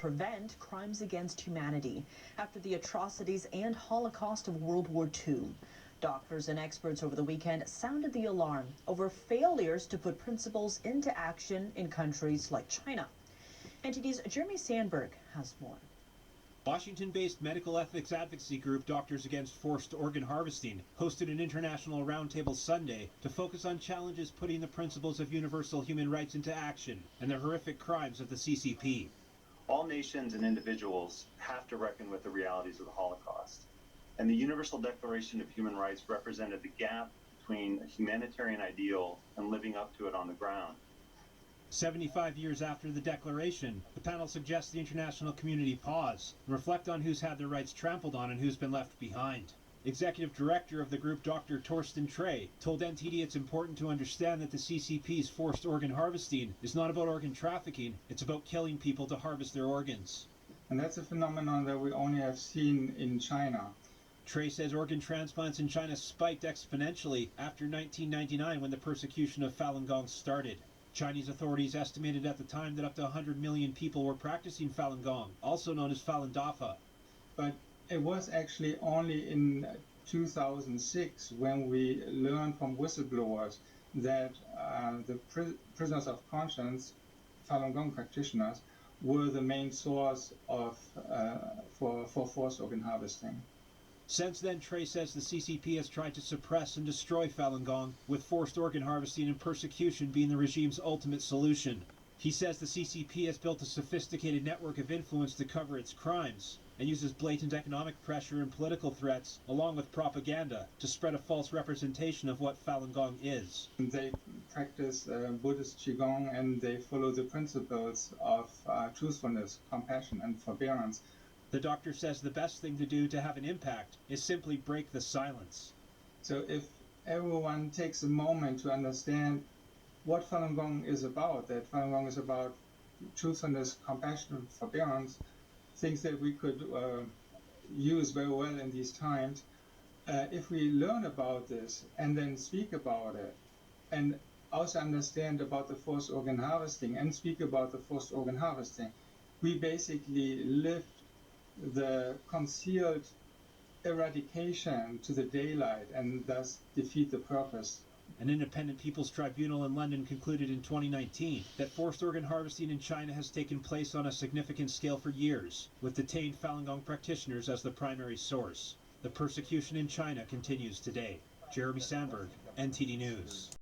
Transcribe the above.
prevent crimes against humanity after the atrocities and Holocaust of World War II. Doctors and experts over the weekend sounded the alarm over failures to put principles into action in countries like China. NTD's Jeremy Sandberg has more. Washington-based medical ethics advocacy group Doctors Against Forced Organ Harvesting hosted an international roundtable Sunday to focus on challenges putting the principles of universal human rights into action and the horrific crimes of the CCP. All nations and individuals have to reckon with the realities of the Holocaust, and the Universal Declaration of Human Rights represented the gap between a humanitarian ideal and living up to it on the ground. 75 years after the declaration, the panel suggests the international community pause and reflect on who's had their rights trampled on and who's been left behind. Executive Director of the group, Dr. Torsten Trey, told NTD it's important to understand that the CCP's forced organ harvesting is not about organ trafficking, it's about killing people to harvest their organs. And that's a phenomenon that we only have seen in China. Trey says organ transplants in China spiked exponentially after 1999 when the persecution of Falun Gong started. Chinese authorities estimated at the time that up to 100 million people were practicing Falun Gong, also known as Falun Dafa. But it was actually only in 2006 when we learned from whistleblowers that the prisoners of conscience, Falun Gong practitioners, were the main source of for forced organ harvesting. Since then, Trey says the CCP has tried to suppress and destroy Falun Gong, with forced organ harvesting and persecution being the regime's ultimate solution. He says the CCP has built a sophisticated network of influence to cover its crimes, and uses blatant economic pressure and political threats, along with propaganda, to spread a false representation of what Falun Gong is. They practice Buddhist Qigong, and they follow the principles of truthfulness, compassion, and forbearance. The doctor says the best thing to do to have an impact is simply break the silence. So if everyone takes a moment to understand what Falun Gong is about, that Falun Gong is about truthfulness, compassion, forbearance, things that we could use very well in these times, if we learn about this and then speak about it, and also understand about the forced organ harvesting and speak about the forced organ harvesting, we basically lift the concealed eradication to the daylight and thus defeat the purpose. An independent People's Tribunal in London concluded in 2019 that forced organ harvesting in China has taken place on a significant scale for years, with detained Falun Gong practitioners as the primary source. The persecution in China continues today. Jeremy Sandberg, NTD News.